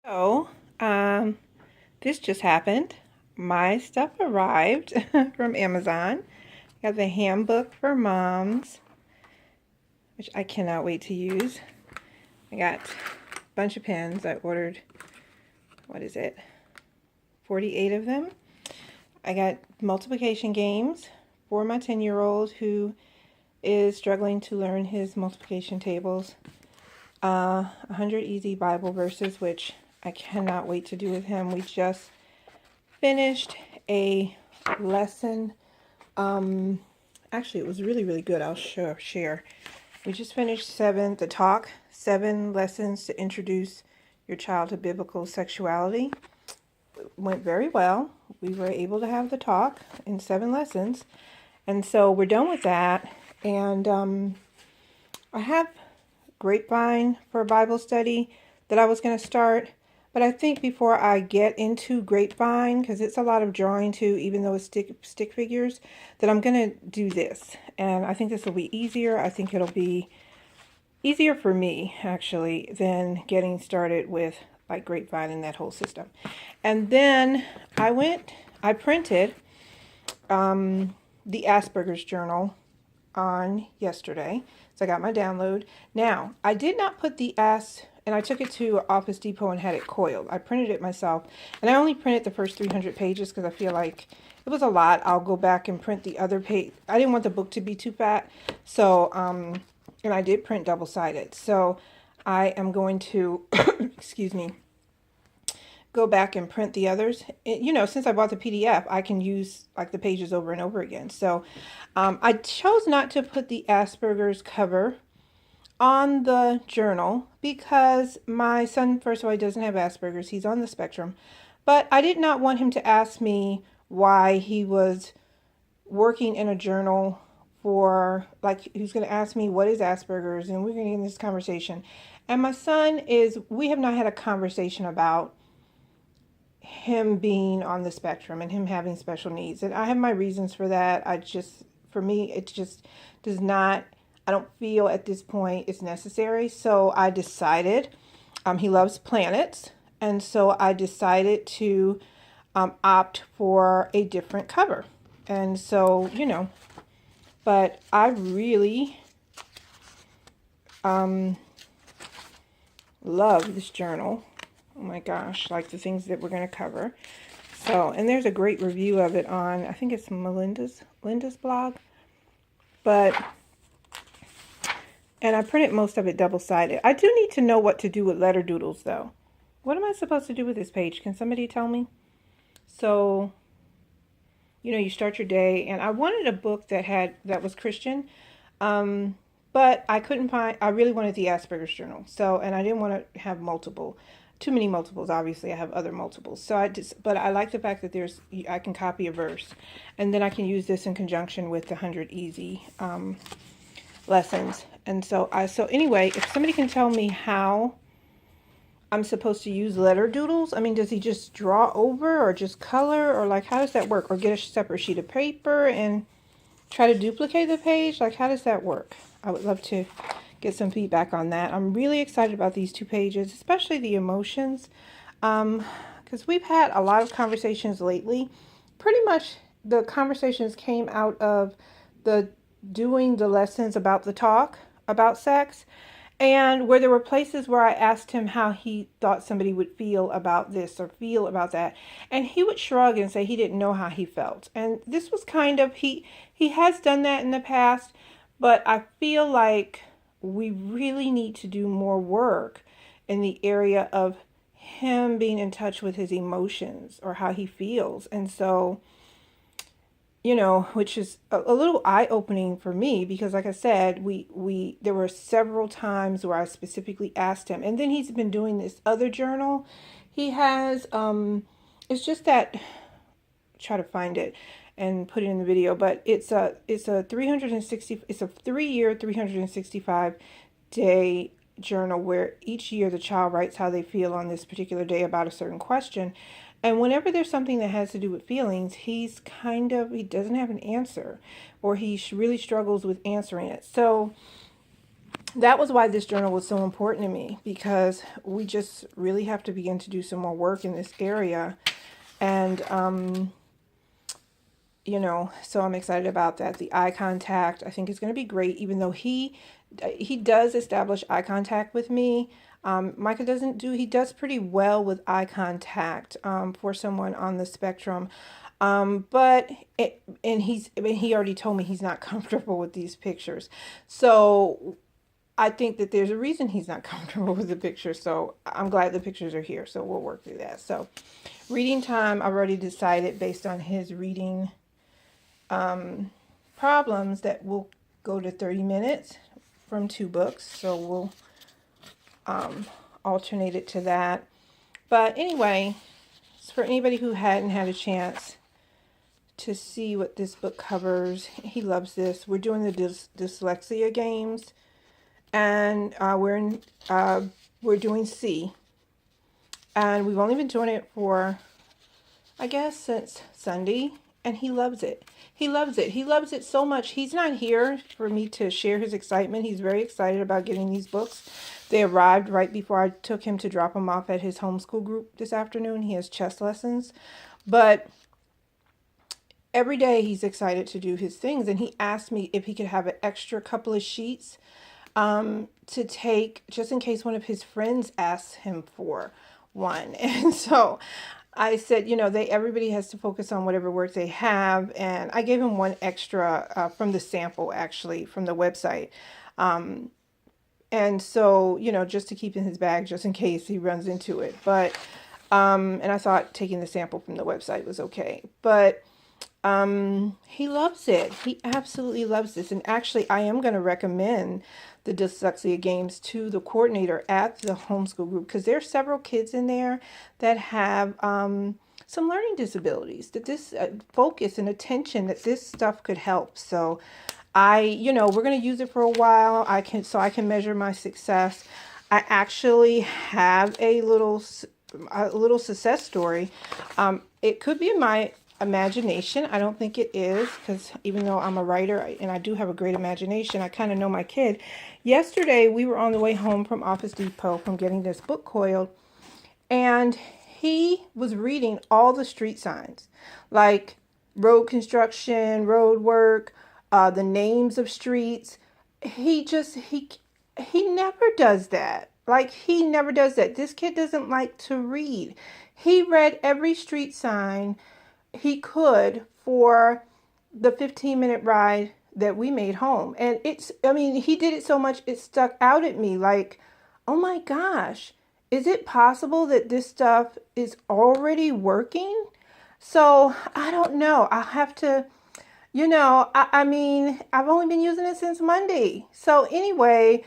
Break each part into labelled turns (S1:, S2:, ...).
S1: So, this just happened. My stuff arrived from Amazon. Got the handbook for moms, which I cannot wait to use. I got a bunch of pens. I ordered, 48 of them. I got multiplication games for my 10-year-old who is struggling to learn his multiplication tables. 100 easy Bible verses, which I cannot wait to do with him. We just finished a lesson. Actually, it was really, really good. I'll share. We just finished the talk, 7 lessons to introduce your child to biblical sexuality. It went very well. We were able to have the talk in 7 lessons. And so we're done with that. And I have Grapevine for Bible study that I was going to start. But I think before I get into Grapevine, because it's a lot of drawing too, even though it's stick figures, that I'm going to do this. And I think this will be easier. I think it'll be easier for me, actually, than getting started with like Grapevine and that whole system. And then I printed the Asperger's journal on yesterday. So I got my download. Now, I did not put and I took it to Office Depot and had it coiled. I printed it myself, and I only printed the first 300 pages because I feel like it was a lot. I'll go back and print the other page. I didn't want the book to be too fat, so, and I did print double-sided. So I am going to, excuse me, go back and print the others. Since I bought the PDF, I can use like the pages over and over again. So I chose not to put the Asperger's cover on the journal because my son, first of all, he doesn't have Asperger's. He's on the spectrum. But I did not want him to ask me why he was working in a journal for, like, he was going to ask me what is Asperger's, and we're going to get in this conversation. And my son we have not had a conversation about him being on the spectrum and him having special needs. And I have my reasons for that. For me, it just does not, I don't feel at this point it's necessary. So I decided, he loves planets. And so I decided to opt for a different cover. And so, but I really love this journal. Oh my gosh, like the things that we're going to cover. So, and there's a great review of it on, I think it's Linda's blog. And I printed most of it double-sided. I do need to know what to do with letter doodles, though. What am I supposed to do with this page? Can somebody tell me? So, you start your day, and I wanted a book that was Christian, but I couldn't find. I really wanted the Asperger's journal. So, and I didn't want to have too many multiples. Obviously, I have other multiples. But I like the fact that I can copy a verse, and then I can use this in conjunction with the 100 easy lessons. And so anyway, if somebody can tell me how I'm supposed to use letter doodles. I mean, does he just draw over or just color, or like how does that work? Or get a separate sheet of paper and try to duplicate the page? Like, how does that work? I would love to get some feedback on that. I'm really excited about these 2 pages, especially the emotions, because we've had a lot of conversations lately. Pretty much the conversations came out of doing the lessons about the talk about sex, and where there were places where I asked him how he thought somebody would feel about this or feel about that. And he would shrug and say he didn't know how he felt. And this was kind of, he has done that in the past, but I feel like we really need to do more work in the area of him being in touch with his emotions or how he feels. And so, which is a little eye-opening for me because, like I said, there were several times where I specifically asked him, and then he's been doing this other journal. He has, it's just that, try to find it and put it in the video, but it's a 3-year, 365 day journal where each year the child writes how they feel on this particular day about a certain question. And whenever there's something that has to do with feelings, he doesn't have an answer, or he really struggles with answering it. So that was why this journal was so important to me, because we just really have to begin to do some more work in this area. And, you know, so I'm excited about that. The eye contact, I think, is going to be great, even though he does establish eye contact with me. Micah doesn't do, he does pretty well with eye contact for someone on the spectrum. But he already told me he's not comfortable with these pictures. So I think that there's a reason he's not comfortable with the pictures. So I'm glad the pictures are here. So we'll work through that. So reading time, I've already decided based on his reading problems that we'll go to 30 minutes from 2 books. So we'll alternate it to that. But anyway, for anybody who hadn't had a chance to see what this book covers, he loves this. We're doing the dyslexia games, and we're doing C, and we've only been doing it for, I guess, since Sunday, and he loves it. He loves it. He loves it so much. He's not here for me to share his excitement. He's very excited about getting these books. They arrived right before I took him to drop him off at his homeschool group this afternoon. He has chess lessons, but every day he's excited to do his things, and he asked me if he could have an extra couple of sheets to take just in case one of his friends asks him for one. And so I said, you know, everybody has to focus on whatever work they have, and I gave him one extra from the sample, actually, from the website. And so, you know, just to keep in his bag, just in case he runs into it. But, and I thought taking the sample from the website was okay. But he loves it. He absolutely loves this. And actually, I am going to recommend the dyslexia games to the coordinator at the homeschool group, because there are several kids in there that have some learning disabilities, that this focus and attention, that this stuff could help. So you know, we're going to use it for a while. I can measure my success. I actually have a little success story. It could be my imagination. I don't think it is, because even though I'm a writer and I do have a great imagination, I kind of know my kid. Yesterday, we were on the way home from Office Depot from getting this book coiled, and he was reading all the street signs, like road construction, road work, the names of streets. He never does that. Like, he never does that. This kid doesn't like to read. He read every street sign he could for the 15-minute ride that we made home. And he did it so much, it stuck out at me like, oh my gosh, is it possible that this stuff is already working? So I don't know. I'll have to, you know, I've only been using it since Monday. So anyway,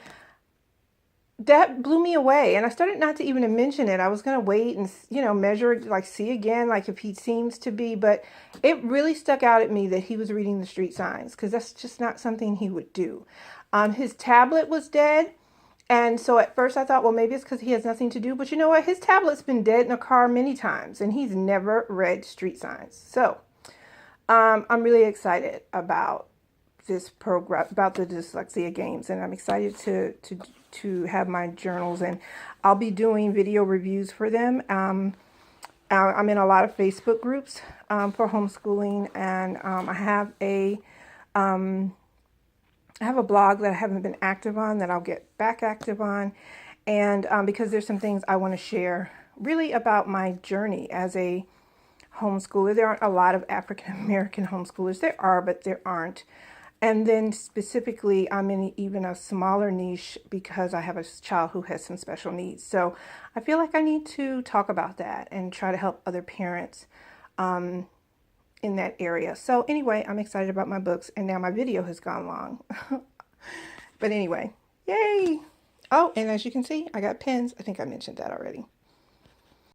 S1: that blew me away, and I started not to even mention it. I was going to wait and, you know, measure, like, see again, like if he seems to be, but it really stuck out at me that he was reading the street signs, because that's just not something he would do. His tablet was dead, and so at first I thought, well, maybe it's because he has nothing to do, but you know what? His tablet's been dead in a car many times, and he's never read street signs. So I'm really excited about this program, about the dyslexia games, and I'm excited to have my journals, and I'll be doing video reviews for them. I'm in a lot of Facebook groups for homeschooling, and I have a blog that I haven't been active on that I'll get back active on, and because there's some things I want to share really about my journey as a homeschooler. There aren't a lot of African American homeschoolers. There are, but there aren't. And then specifically, I'm in even a smaller niche because I have a child who has some special needs. So I feel like I need to talk about that and try to help other parents in that area. So anyway, I'm excited about my books, and now my video has gone long. But anyway, yay! Oh, and as you can see, I got pens. I think I mentioned that already.